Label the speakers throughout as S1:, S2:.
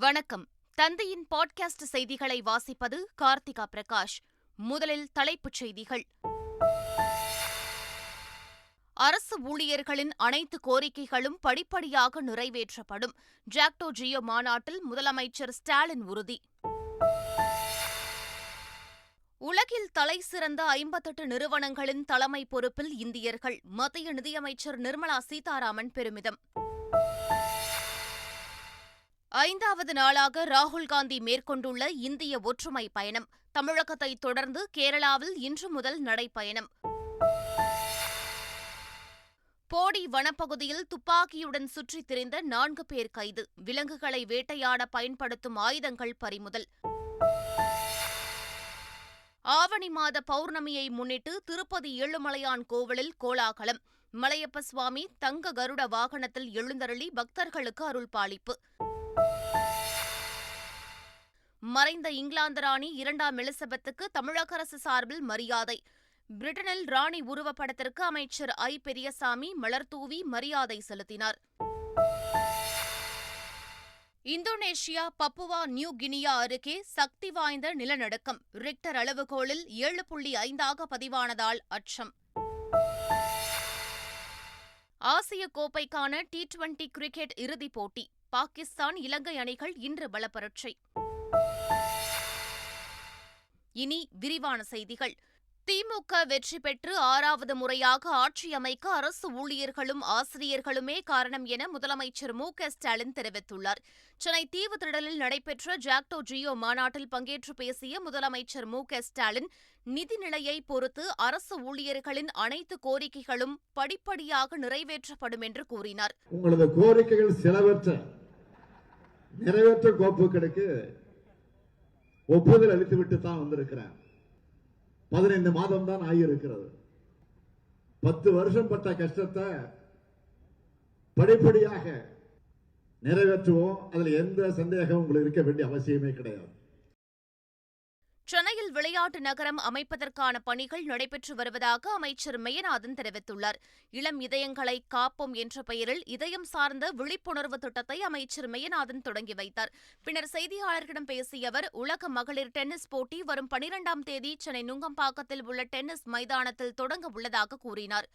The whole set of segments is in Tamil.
S1: வணக்கம். தந்தையின் பாட்காஸ்ட் செய்திகளை வாசிப்பது கார்த்திகா பிரகாஷ். முதலில் தலைப்புச் செய்திகள். அரசு ஊழியர்களின் அனைத்து கோரிக்கைகளும் படிப்படியாக நிறைவேற்றப்படும். ஜாக்டோ ஜியோ மாநாட்டில் முதலமைச்சர் ஸ்டாலின் உறுதி. உலகில் தலைசிறந்த 58 நிறுவனங்களின் தலைமை பொறுப்பில் இந்தியர்கள். மத்திய நிதியமைச்சர் நிர்மலா சீதாராமன் பெருமிதம். 5வது நாளாக ராகுல்காந்தி மேற்கொண்டுள்ள இந்திய ஒற்றுமை பயணம். தமிழகத்தை தொடர்ந்து கேரளாவில் இன்று முதல் நடைப்பயணம். போடி வனப்பகுதியில் துப்பாக்கியுடன் சுற்றித் திரிந்த 4 பேர் கைது. விலங்குகளை வேட்டையாட பயன்படுத்தும் ஆயுதங்கள் பறிமுதல். ஆவணி மாத பௌர்ணமியை முன்னிட்டு திருப்பதி ஏழுமலையான் கோவிலில் கோலாகலம். மலையப்ப சுவாமி தங்க கருட வாகனத்தில் எழுந்தருளி பக்தர்களுக்கு அருள்பாலிப்பு. மறைந்த இங்கிலாந்து ராணி 2ஆம் எலிசபெத்துக்கு தமிழக அரசு சார்பில் மரியாதை. பிரிட்டனில் ராணி உருவப்படத்திற்கு அமைச்சர் ஐ. பெரியசாமி மலர்தூவி மரியாதை செலுத்தினார். இந்தோனேஷியா பப்புவா நியூ கினியா அருகே சக்தி வாய்ந்த நிலநடுக்கம். ரிக்டர் அளவுகோலில் 7.5 பதிவானதால் அச்சம். ஆசிய கோப்பைக்கான T20 கிரிக்கெட் இறுதிப் போட்டி. பாகிஸ்தான் இலங்கை அணிகள் இன்று பலப்பரட்சை. இனி விரிவான செய்திகள். திமுக வெற்றி பெற்று 6வது முறையாக ஆட்சி அமைக்க அரசு ஊழியர்களும் ஆசிரியர்களுமே காரணம் என முதலமைச்சர் மு.க.ஸ்டாலின் தெரிவித்துள்ளார். சென்னை தீவுத்திடலில் நடைபெற்ற ஜாக்டோ ஜியோ மாநாட்டில் பங்கேற்று பேசிய முதலமைச்சர் மு.க.ஸ்டாலின் நிதிநிலையை பொறுத்து அரசு ஊழியர்களின் அனைத்து கோரிக்கைகளும் படிப்படியாக நிறைவேற்றப்படும் என்று கூறினார்.
S2: உங்களது கோரிக்கைகள் சிலவற்றை நிறைவேற்ற கோப்புகளுக்கு ஒப்புதல் அளித்துவிட்டு தான் வந்திருக்கிறேன். 15 மாதம் தான் ஆகியிருக்கிறது. 10 வருஷம் பட்ட கஷ்டத்தை படிப்படியாக நிறைவேற்றுவோம். அதில் எந்த சந்தேகம் உங்களுக்கு இருக்க வேண்டிய அவசியமே கிடையாது.
S1: சென்னையில் விளையாட்டு நகரம் அமைப்பதற்கான பணிகள் நடைபெற்று வருவதாக அமைச்சர் மெய்யநாதன் தெரிவித்துள்ளார். இளம் இதயங்களை காப்போம் என்ற பெயரில் இதயம் சார்ந்த விழிப்புணர்வு திட்டத்தை அமைச்சர் மெய்யநாதன் தொடங்கி வைத்தார். பின்னர் செய்தியாளர்களிடம் பேசிய அவர், உலக மகளிர் டென்னிஸ் போட்டி வரும் 12ஆம் தேதி சென்னை நுங்கம்பாக்கத்தில் உள்ள டென்னிஸ் மைதானத்தில் தொடங்க உள்ளதாக கூறினார்.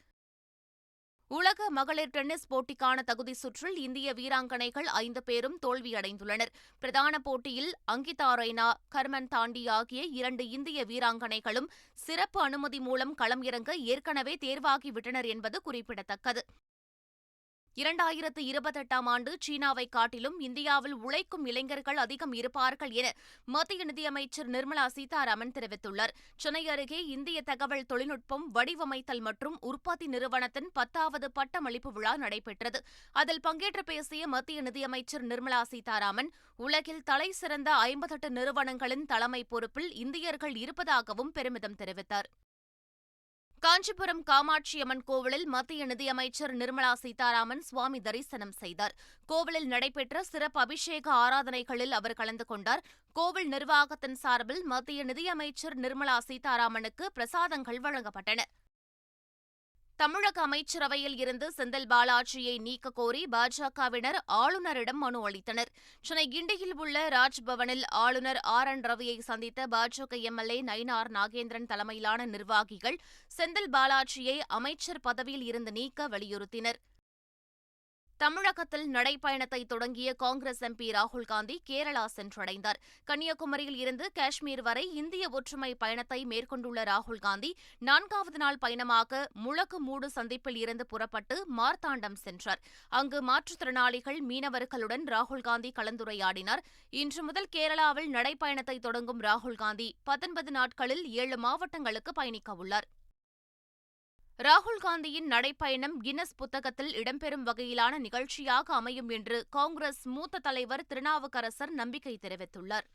S1: உலக மகளிர் டென்னிஸ் போட்டிக்கான தகுதி சுற்றில் இந்திய வீராங்கனைகள் 5 பேரும் தோல்வியடைந்துள்ளனர். பிரதான போட்டியில் அங்கிதா ரெய்னா, கர்மன் தாண்டி ஆகிய 2 இந்திய வீராங்கனைகளும் சிறப்பு அனுமதி மூலம் களம் இறங்க ஏற்கனவே தேர்வாகிவிட்டனர் என்பது குறிப்பிடத்தக்கது. 2028ஆம் ஆண்டு சீனாவை காட்டிலும் இந்தியாவில் உழைக்கும் இளைஞர்கள் அதிகம் இருப்பார்கள் என மத்திய நிதியமைச்சர் நிர்மலா சீதாராமன் தெரிவித்துள்ளார். சென்னை அருகே இந்திய தகவல் தொழில்நுட்பம் வடிவமைத்தல் மற்றும் உற்பத்தி நிறுவனத்தின் 10வது பட்டமளிப்பு விழா நடைபெற்றது. அதில் பங்கேற்று பேசிய மத்திய நிதியமைச்சர் நிர்மலா சீதாராமன், உலகில் தலைசிறந்த 58 நிறுவனங்களின் தலைமை பொறுப்பில் இந்தியர்கள் இருப்பதாகவும் பெருமிதம் தெரிவித்தார். காஞ்சிபுரம் காமாட்சியம்மன் கோவிலில் மத்திய நிதியமைச்சர் நிர்மலா சீதாராமன் சுவாமி தரிசனம் செய்தார். கோவிலில் நடைபெற்ற சிறப்பு அபிஷேக ஆராதனைகளில் அவர் கலந்து கொண்டார். கோவில் நிர்வாகத்தின் சார்பில் மத்திய நிதியமைச்சர் நிர்மலா சீதாராமனுக்கு பிரசாதங்கள் வழங்கப்பட்டன. தமிழக அமைச்சரவையில் இருந்து செந்தில் பாலாஜியை நீக்க கோரி பாஜகவினர் ஆளுநரிடம் மனு அளித்தனர். சென்னை கிண்டியில் உள்ள ராஜ்பவனில் ஆளுநர் RN ரவியை சந்தித்த பாஜக எம்எல்ஏ நயினார் நாகேந்திரன் தலைமையிலான நிர்வாகிகள் செந்தில் பாலாஜியை அமைச்சர் பதவியில் இருந்து நீக்க வலியுறுத்தினர். தமிழகத்தில் நடைப்பயணத்தை தொடங்கிய காங்கிரஸ் MP ராகுல்காந்தி கேரளா சென்றடைந்தார். கன்னியாகுமரியில் இருந்து காஷ்மீர் வரை இந்திய ஒற்றுமை பயணத்தை மேற்கொண்டுள்ள ராகுல்காந்தி 4வது நாள் பயணமாக முழக்குமூடு சந்திப்பில் இருந்து புறப்பட்டு மார்த்தாண்டம் சென்றார். அங்கு மாற்றுத்திறனாளிகள், மீனவர்களுடன் ராகுல்காந்தி கலந்துரையாடினார். இன்று முதல் கேரளாவில் நடைப்பயணத்தை தொடங்கும் ராகுல்காந்தி 19 நாட்களில் 7 மாவட்டங்களுக்கு பயணிக்கவுள்ளார். ராகுல்காந்தியின் நடைப்பயணம் கின்னஸ் புத்தகத்தில் இடம்பெறும் வகையிலான நிகழ்ச்சியாக அமையும் என்று காங்கிரஸ் மூத்த தலைவர் திருநாவுக்கரசர் நம்பிக்கை தெரிவித்துள்ளார்.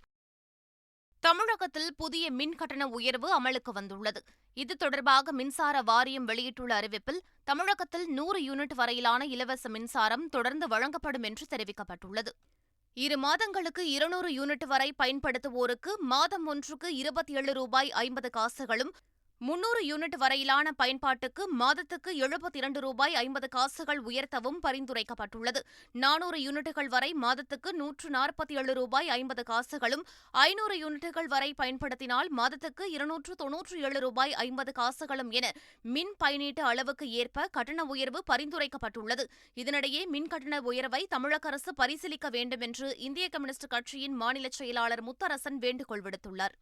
S1: தமிழகத்தில் புதிய மின் கட்டண உயர்வு அமலுக்கு வந்துள்ளது. இது தொடர்பாக மின்சார வாரியம் வெளியிட்டுள்ள அறிவிப்பில், தமிழகத்தில் 100 யூனிட் வரையிலான இலவச மின்சாரம் தொடர்ந்து வழங்கப்படும் என்று தெரிவிக்கப்பட்டுள்ளது. 2 மாதங்களுக்கு 200 யூனிட் வரை பயன்படுத்துவோருக்கு மாதம் ஒன்றுக்கு ரூபாய் 27.50 300 யூனிட் வரையிலான பயன்பாட்டுக்கு மாதத்துக்கு ரூ. 72.50 உயர்த்தவும் பரிந்துரைக்கப்பட்டுள்ளது. 400 யூனிட்டுகள் வரை மாதத்துக்கு ரூ. 147.50 500 யூனிட்டுகள் வரை பயன்படுத்தினால் மாதத்துக்கு ரூ. 297.50 என மின் பயனீட்டு அளவுக்கு ஏற்ப கட்டண உயர்வு பரிந்துரைக்கப்பட்டுள்ளது. இதனிடையே மின் கட்டண உயர்வை தமிழக அரசு பரிசீலிக்க வேண்டும் என்று இந்திய கம்யூனிஸ்ட் கட்சியின் மாநில செயலாளர் முத்தரசன் வேண்டுகோள் விடுத்துள்ளார்.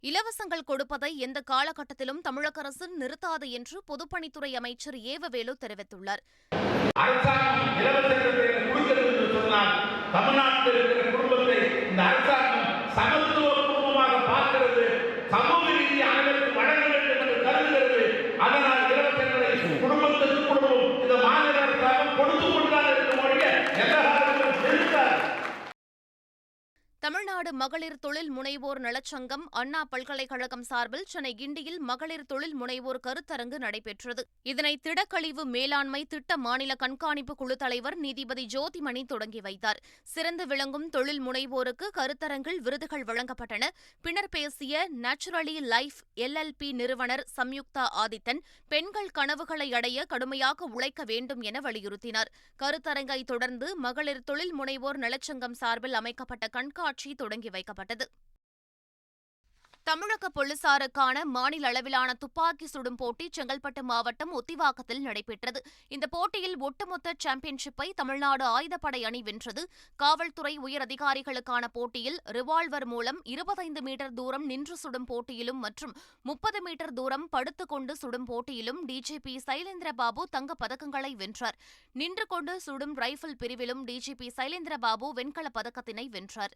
S1: இலவசங்கள் கொடுப்பதை எந்த காலகட்டத்திலும் தமிழக அரசு நிறுத்தாது என்று பொதுப்பணித்துறை அமைச்சர் ஏவவேலு தெரிவித்துள்ளார்.
S3: அரசாங்கம் இலவசங்களை கொடுக்கிறது என்று சொன்னால் தமிழ்நாட்டில் இருக்கிற குடும்பத்தை இந்த அரசாங்கம் சமத்துவ குடும்பமாக பார்க்கிறது, சமூக நீதி அனைவருக்கும் வழங்க வேண்டும் என்று கருதுகிறது. அதனால் இலவசங்களை குடும்பத்திற்கு குடும்பம் இந்த மாநில அரசாங்கம் கொடுத்து கொண்டுதான் இருக்கும் ஒழிய எந்த காலத்திலும் நிறுத்தாது.
S1: தமிழ்நாடு மகளிர் தொழில் முனைவோர் நலச்சங்கம் அண்ணா பல்கலைக்கழகம் சார்பில் சென்னை கிண்டியில் மகளிர் தொழில் முனைவோர் கருத்தரங்கு நடைபெற்றது. இதனை திடக்கழிவு மேலாண்மை திட்ட மாநில கண்காணிப்பு குழு தலைவர் நீதிபதி ஜோதிமணி தொடங்கி வைத்தார். சிறந்து விளங்கும் தொழில் முனைவோருக்கு கருத்தரங்கில் விருதுகள் வழங்கப்பட்டன. பின்னர் பேசிய நேச்சுரலி லைஃப் LLP நிறுவனர் சம்யுக்தா ஆதித்தன் பெண்கள் கனவுகளை அடைய கடுமையாக உழைக்க வேண்டும் என வலியுறுத்தினார். கருத்தரங்கை தொடர்ந்து மகளிர் தொழில் முனைவோர் நலச்சங்கம் சார்பில் அமைக்கப்பட்ட கண்காட்சி தொடங்கி வைக்கப்பட்டது. தமிழக போலீசாருக்கான மாநில அளவிலான துப்பாக்கி சுடும் போட்டி செங்கல்பட்டு மாவட்டம் ஒத்திவாக்கத்தில் நடைபெற்றது. இந்த போட்டியில் ஒட்டுமொத்த சாம்பியன்ஷிப்பை தமிழ்நாடு ஆயுதப்படை அணி வென்றது. காவல்துறை உயர் அதிகாரிகளுக்கான போட்டியில் ரிவால்வர் மூலம் 25 மீட்டர் தூரம் நின்று சுடும் போட்டியிலும் மற்றும் 30 மீட்டர் தூரம் படுத்துக்கொண்டு சுடும் போட்டியிலும் டிஜிபி சைலேந்திரபாபு தங்கப் பதக்கங்களை வென்றார். நின்று கொண்டு சுடும் ரைபிள் பிரிவிலும் டிஜிபி சைலேந்திரபாபு வெண்கலப் பதக்கத்தினை வென்றார்.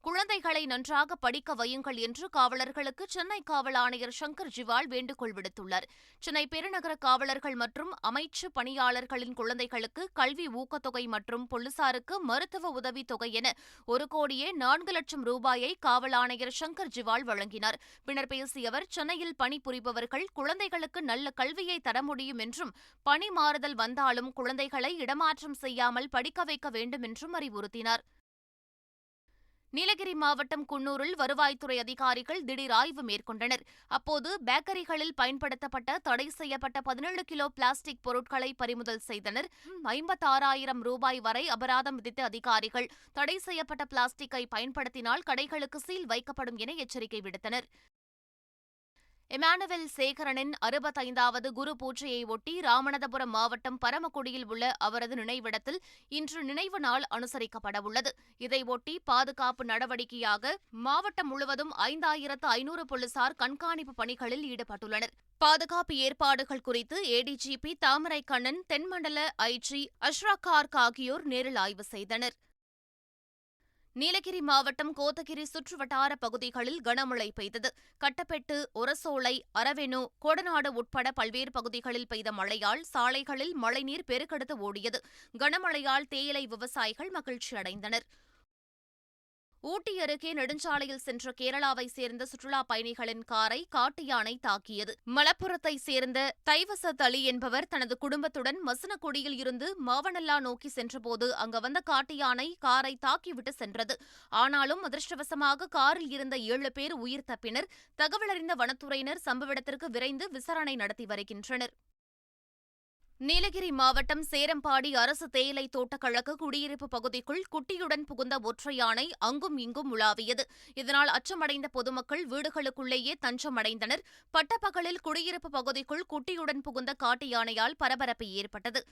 S1: குழந்தைகளை நன்றாக படிக்க வையுங்கள் என்று காவலர்களுக்கு சென்னை காவல் ஆணையர் சங்கர் ஜிவால் வேண்டுகோள் விடுத்துள்ளார். சென்னை பெருநகர காவலர்கள் மற்றும் அமைச்சு பணியாளர்களின் குழந்தைகளுக்கு கல்வி ஊக்கத்தொகை மற்றும் போலீசாருக்கு மருத்துவ உதவித் தொகை என 1,04,00,000 ரூபாயை காவல் ஆணையர் சங்கர் ஜிவால் வழங்கினார். பின்னர் பேசிய அவர், சென்னையில் பணிபுரிபவர்கள் குழந்தைகளுக்கு நல்ல கல்வியை தர முடியும் என்றும் பணி மாறுதல் வந்தாலும் குழந்தைகளை இடமாற்றம் செய்யாமல் படிக்க வைக்க வேண்டும் என்றும் அறிவுறுத்தினார். நீலகிரி மாவட்டம் குன்னூரில் வருவாய்த்துறை அதிகாரிகள் திடீர் ஆய்வு மேற்கொண்டனர். அப்போது பேக்கரிகளில் பயன்படுத்தப்பட்ட தடை செய்யப்பட்ட 17 கிலோ பிளாஸ்டிக் பொருட்களை பறிமுதல் செய்தனர். 56,000 ரூபாய் வரை அபராதம் விதித்த அதிகாரிகள் தடை செய்யப்பட்ட பிளாஸ்டிக்கை பயன்படுத்தினால் கடைகளுக்கு சீல் வைக்கப்படும் என எச்சரிக்கை விடுத்தனர். இமானுவேல் சேகரனின் 65வது குரு பூஜையை ஒட்டி ராமநாதபுரம் மாவட்டம் பரமக்குடியில் உள்ள அவரது நினைவிடத்தில் இன்று நினைவு நாள் அனுசரிக்கப்படவுள்ளது. இதையொட்டி பாதுகாப்பு நடவடிக்கையாக மாவட்டம் முழுவதும் 5,500 போலீசார் கண்காணிப்பு பணிகளில் ஈடுபட்டுள்ளனர். பாதுகாப்பு ஏற்பாடுகள் குறித்து ADGP தாமரைக்கண்ணன், தென்மண்டல IG அஷ்ரக் கார்க் ஆகியோர் நேரில் ஆய்வு செய்தனர். நீலகிரி மாவட்டம் கோத்தகிரி சுற்றுவட்டார பகுதிகளில் கனமழை பெய்தது. கட்டப்பெட்டு, ஒரசோலை, அரவெணு, கோடநாடு உட்பட பல்வேறு பகுதிகளில் பெய்த மழையால் சாலைகளில் மழைநீர் பெருக்கெடுத்து ஓடியது. கனமழையால் தேயிலை விவசாயிகள் மகிழ்ச்சி அடைந்தனர். ஊட்டி அருகே நெடுஞ்சாலையில் சென்ற கேரளாவைச் சேர்ந்த சுற்றுலாப் பயணிகளின் காரை காட்டு யானை தாக்கியது. மலப்புரத்தைச் சேர்ந்த தைவசத் அலி என்பவர் தனது குடும்பத்துடன் மசனக்குடியில் இருந்து மாவனல்லா நோக்கி சென்றபோது அங்கு வந்த காட்டு யானை காரை தாக்கிவிட்டு சென்றது. ஆனாலும் அதிர்ஷ்டவசமாக காரில் இருந்த 7 பேர் உயிர் தப்பினர். தகவலறிந்த வனத்துறையினர் சம்பவ இடத்திற்கு விரைந்து விசாரணை நடத்தி வருகின்றனர். நீலகிரி மாவட்டம் சேரம்பாடி அரசு தேயிலை தோட்டக்கழக குடியிருப்பு பகுதிக்குள் குட்டியுடன் புகுந்த ஒற்றை யானை அங்கும் இங்கும் உலாவியது. இதனால் அச்சமடைந்த பொதுமக்கள் வீடுகளுக்குள்ளேயே தஞ்சமடைந்தனர். பட்டப்பகலில் குடியிருப்பு பகுதிக்குள் குட்டியுடன் புகுந்த காட்டு யானையால் பரபரப்பு ஏற்பட்டது.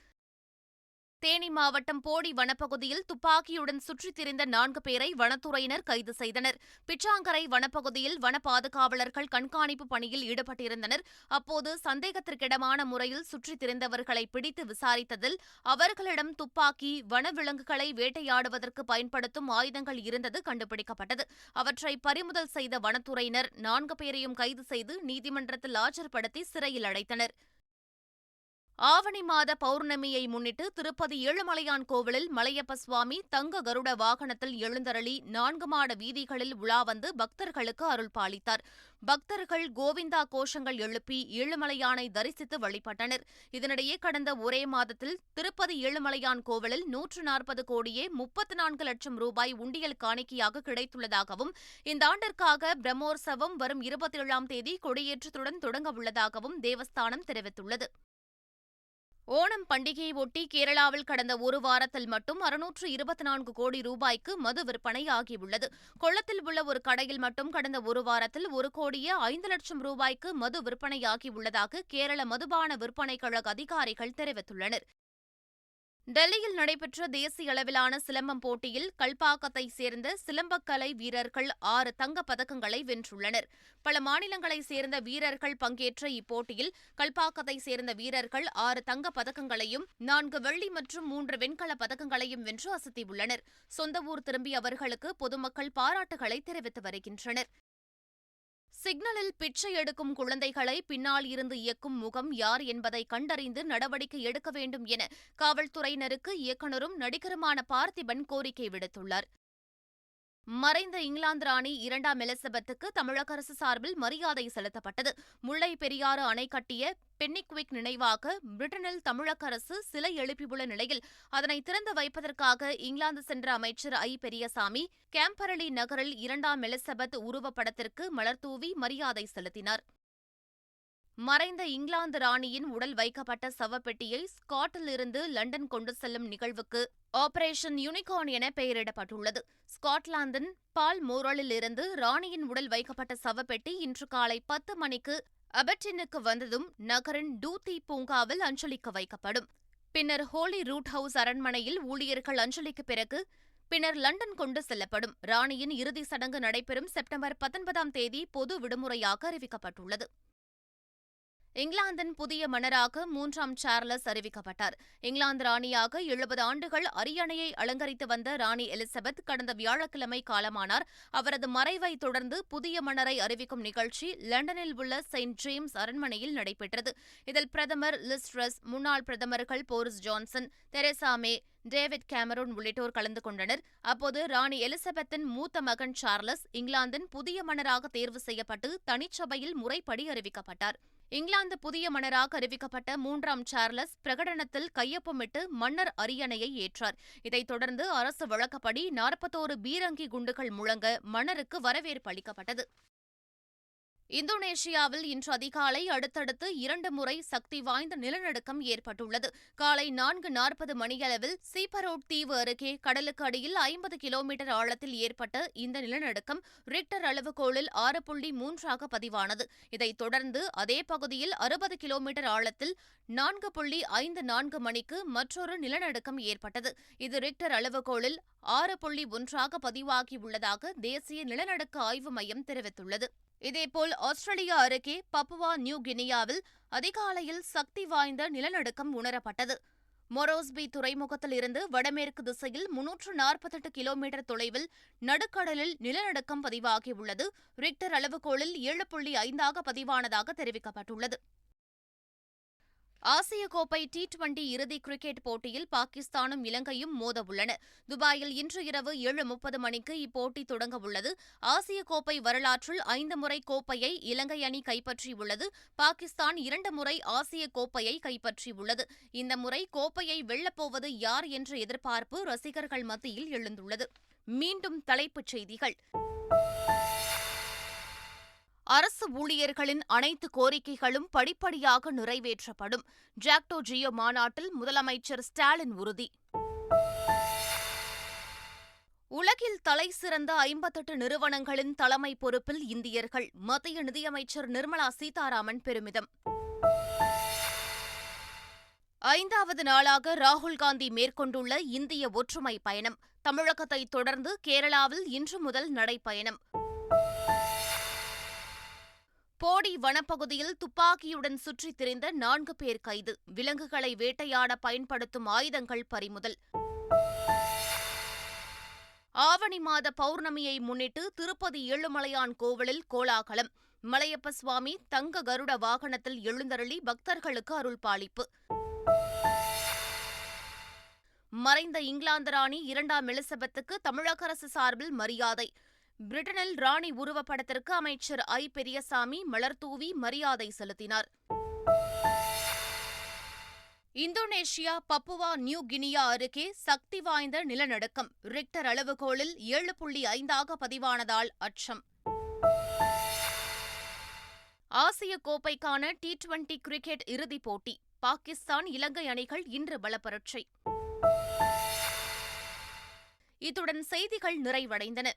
S1: தேனி மாவட்டம் போடி வனப்பகுதியில் துப்பாக்கியுடன் சுற்றித் திரிந்த 4 பேரை வனத்துறையினர் கைது செய்தனர். பிச்சாங்கரை வனப்பகுதியில் வன பாதுகாவலர்கள் கண்காணிப்பு பணியில் ஈடுபட்டிருந்தனர். அப்போது சந்தேகத்திற்கிடமான முறையில் சுற்றித் திரிந்தவர்களை பிடித்து விசாரித்ததில் அவர்களிடம் துப்பாக்கி, வனவிலங்குகளை வேட்டையாடுவதற்கு பயன்படுத்தும் ஆயுதங்கள் இருந்தது கண்டுபிடிக்கப்பட்டது. அவற்றை பறிமுதல் செய்த வனத்துறையினர் 4 பேரையும் கைது செய்து நீதிமன்றத்தில் ஆஜர்படுத்தி சிறையில் அடைத்தனர். ஆவணி மாத பௌர்ணமியை முன்னிட்டு திருப்பதி ஏழுமலையான் கோவிலில் மலையப்ப சுவாமி தங்க கருட வாகனத்தில் எழுந்தருளி 4 மாட வீதிகளில் உலா வந்து பக்தர்களுக்கு அருள் பாலித்தார். பக்தர்கள் கோவிந்தா கோஷங்கள் எழுப்பி ஏழுமலையானை தரிசித்து வழிபட்டனர். இதனிடையே கடந்த ஒரே மாதத்தில் திருப்பதி ஏழுமலையான் கோவிலில் 140 கோடியே 34 லட்சம் ரூபாய் உண்டியல் காணிக்கையாக கிடைத்துள்ளதாகவும், இந்த ஆண்டிற்காக பிரம்மோற்சவம் வரும் 27ஆம் தேதி கொடியேற்றத்துடன் தொடங்க உள்ளதாகவும் தேவஸ்தானம் தெரிவித்துள்ளது. ஓணம் பண்டிகையை ஒட்டி கேரளாவில் கடந்த ஒரு வாரத்தில் மட்டும் 624 கோடி ரூபாய்க்கு மது விற்பனை ஆகியுள்ளது. கொல்லத்தில் உள்ள ஒரு கடையில் மட்டும் கடந்த ஒரு வாரத்தில் 1,05,00,000 லட்சம் ரூபாய்க்கு மது விற்பனையாகியுள்ளதாக கேரள மதுபான விற்பனை கழக அதிகாரிகள் தெரிவித்துள்ளனர். டெல்லியில் நடைபெற்ற தேசிய அளவிலான சிலம்பம் போட்டியில் கல்பாக்கத்தைச் சேர்ந்த சிலம்பக்கலை வீரர்கள் 6 தங்கப் பதக்கங்களை வென்றுள்ளனர். பல மாநிலங்களைச் சேர்ந்த வீரர்கள் பங்கேற்ற இப்போட்டியில் கல்பாக்கத்தைச் சேர்ந்த வீரர்கள் 6 தங்கப் பதக்கங்களையும் 4 வெள்ளி மற்றும் 3 வெண்கலப் பதக்கங்களையும் வென்று அசத்தியுள்ளனர். சொந்த ஊர் திரும்பிய அவர்களுக்கு பொதுமக்கள் பாராட்டுகளை தெரிவித்து வருகின்றனர். சிக்னலில் பிச்சை எடுக்கும் குழந்தைகளை பின்னால் இருந்து இயக்கும் முகம் யார் என்பதை கண்டறிந்து நடவடிக்கை எடுக்க வேண்டும் என காவல்துறையினருக்கு இயக்குநரும் நடிகருமான பார்த்திபன் கோரிக்கை விடுத்துள்ளார். மறைந்த இங்கிலாந்து ராணி 2ஆம் எலிசபெத்துக்கு தமிழக அரசு சார்பில் மரியாதை செலுத்தப்பட்டது. முல்லை பெரியாறு அணை கட்டிய பென்னிக்விக் நினைவாக பிரிட்டனில் தமிழக அரசு சிலை எழுப்பியுள்ள நிலையில் அதனை திறந்து வைப்பதற்காக இங்கிலாந்து சென்ற அமைச்சர் பெரியசாமி கேம்பரலி நகரில் 2ஆம் எலிசபெத் உருவப்படத்திற்கு மலர்தூவி மரியாதை செலுத்தினார். மறைந்த இங்கிலாந்து ராணியின் உடல் வைக்கப்பட்ட சவப்பெட்டியை ஸ்காட்டிலிருந்து லண்டன் கொண்டு செல்லும் நிகழ்வுக்கு ஆபரேஷன் யூனிகார்ன் என பெயரிடப்பட்டுள்ளது. ஸ்காட்லாந்தின் பால்மோரலில் இருந்து ராணியின் உடல் வைக்கப்பட்ட சவப்பெட்டி இன்று காலை 10 மணிக்கு அபெர்டீனுக்கு வந்ததும் நகரின் டூத்தி பூங்காவில் அஞ்சலிக்கு வைக்கப்படும். பின்னர் ஹோலி ரூட் ஹவுஸ் அரண்மனையில் ஊழியர்கள் அஞ்சலிக்கு பின்னர் லண்டன் கொண்டு செல்லப்படும். ராணியின் இறுதிச் சடங்கு நடைபெறும் செப்டம்பர் 19ஆம் தேதி பொது விடுமுறையாக அறிவிக்கப்பட்டுள்ளது. இங்கிலாந்தின் புதிய மன்னராக 3ஆம் சார்லஸ் அறிவிக்கப்பட்டார். இங்கிலாந்து ராணியாக 70 ஆண்டுகள் அரியணையை அலங்கரித்து வந்த ராணி எலிசபெத் கடந்த வியாழக்கிழமை காலமானார். அவரது மறைவை தொடர்ந்து புதிய மன்னரை அறிவிக்கும் நிகழ்ச்சி லண்டனில் உள்ள செயின்ட் ஜேம்ஸ் அரண்மனையில் நடைபெற்றது. இதில் பிரதமர் லிஸ் ட்ரஸ், முன்னாள் பிரதமர்கள் Boris Johnson, Theresa May, David Cameron உள்ளிட்டோர் கலந்து கொண்டனர். அப்போது ராணி எலிசபெத்தின் மூத்த மகன் சார்லஸ் இங்கிலாந்தின் புதிய மன்னராக தேர்வு செய்யப்பட்டு தனிச்சபையில் முறைப்படி அறிவிக்கப்பட்டார். இங்கிலாந்து புதிய மன்னராக அறிவிக்கப்பட்ட 3ஆம் சார்லஸ் பிரகடனத்தில் கையொப்பமிட்டு மன்னர் அரியணையை ஏற்றார். இதைத் தொடர்ந்து அரசு வழக்கப்படி 41 பீரங்கி குண்டுகள் முழங்க மன்னருக்கு வரவேற்பு அளிக்கப்பட்டது. இந்தோனேஷியாவில் இன்று அதிகாலை அடுத்தடுத்து 2 முறை சக்தி வாய்ந்த நிலநடுக்கம் ஏற்பட்டுள்ளது. காலை 4:40 மணியளவில் சீபரோட் தீவு அருகே கடலுக்கு அடியில் 50 கிலோமீட்டர் ஆழத்தில் ஏற்பட்ட இந்த நிலநடுக்கம் ரிக்டர் அளவுகோலில் 6.3 பதிவானது. இதைத் தொடர்ந்து அதே பகுதியில் 60 கிலோமீட்டர் ஆழத்தில் 4.54 மணிக்கு மற்றொரு நிலநடுக்கம் ஏற்பட்டது. இது ரிக்டர் அளவுகோலில் 6.1 பதிவாகியுள்ளதாக தேசிய நிலநடுக்க ஆய்வு மையம் தெரிவித்துள்ளது. இதேபோல் ஆஸ்திரேலியா அருகே பப்புவா நியூ கினியாவில் அதிகாலையில் சக்தி வாய்ந்த நிலநடுக்கம் உணரப்பட்டது. மொரோஸ்பி துறைமுகத்தில் இருந்து வடமேற்கு திசையில் 348 கிலோமீட்டர் தொலைவில் நடுக்கடலில் நிலநடுக்கம் பதிவாகியுள்ளது. ரிக்டர் அளவுகோலில் 7.5 பதிவானதாக தெரிவிக்கப்பட்டுள்ளது. ஆசிய கோப்பை T20 இறுதி கிரிக்கெட் போட்டியில் பாகிஸ்தானும் இலங்கையும் மோதவுள்ளன. துபாயில் இன்று இரவு 7:30 மணிக்கு இப்போட்டி தொடங்கவுள்ளது. ஆசிய கோப்பை வரலாற்றில் 5 முறை கோப்பையை இலங்கை அணி கைப்பற்றியுள்ளது. பாகிஸ்தான் 2 முறை ஆசிய கோப்பையை கைப்பற்றியுள்ளது. இந்த முறை கோப்பையை வெல்லப்போவது யார் என்ற எதிர்பார்ப்பு ரசிகர்கள் மத்தியில் எழுந்துள்ளது. மீண்டும் தலைப்புச் செய்திகள். அரசு ஊழியர்களின் அனைத்து கோரிக்கைகளும் படிப்படியாக நிறைவேற்றப்படும். ஜாக்டோ ஜியோ மாநாட்டில் முதலமைச்சர் ஸ்டாலின் உறுதி. உலகில் தலைசிறந்த 58 நிறுவனங்களின் தலைமை பொறுப்பில் இந்தியர்கள். மத்திய நிதியமைச்சர் நிர்மலா சீதாராமன் பெருமிதம். 5வது நாளாக ராகுல் காந்தி மேற்கொண்டுள்ள இந்திய ஒற்றுமை பயணம். தமிழகத்தை தொடர்ந்து கேரளாவில் இன்று முதல் நடைப்பயணம். போடி வனப்பகுதியில் துப்பாக்கியுடன் சுற்றித் திரிந்த 4 பேர் கைது. விலங்குகளை வேட்டையாட பயன்படுத்தும் ஆயுதங்கள் பறிமுதல். ஆவணி மாத பௌர்ணமியை முன்னிட்டு திருப்பதி ஏழுமலையான் கோவிலில் கோலாகலம். மலையப்ப சுவாமி தங்க கருட வாகனத்தில் எழுந்தருளி பக்தர்களுக்கு அருள்பாலிப்பு. மறைந்த இங்கிலாந்து ராணி 2ஆம் எலிசபெத்துக்கு தமிழக அரசு சார்பில் மரியாதை. பிரிட்டனில் ராணி உருவப்படத்திற்கு அமைச்சர் ஐ. பெரியசாமி மலர்தூவி மரியாதை செலுத்தினார். இந்தோனேஷியா பப்புவா நியூ கினியா அருகே சக்தி வாய்ந்த நிலநடுக்கம். ரிக்டர் அளவுகோலில் 7.5 பதிவானதால் அச்சம். ஆசிய கோப்பைக்கான T20 கிரிக்கெட் இறுதிப் போட்டி. பாகிஸ்தான் இலங்கை அணிகள் இன்று பலப்பரட்சை. இத்துடன் செய்திகள் நிறைவடைந்தன.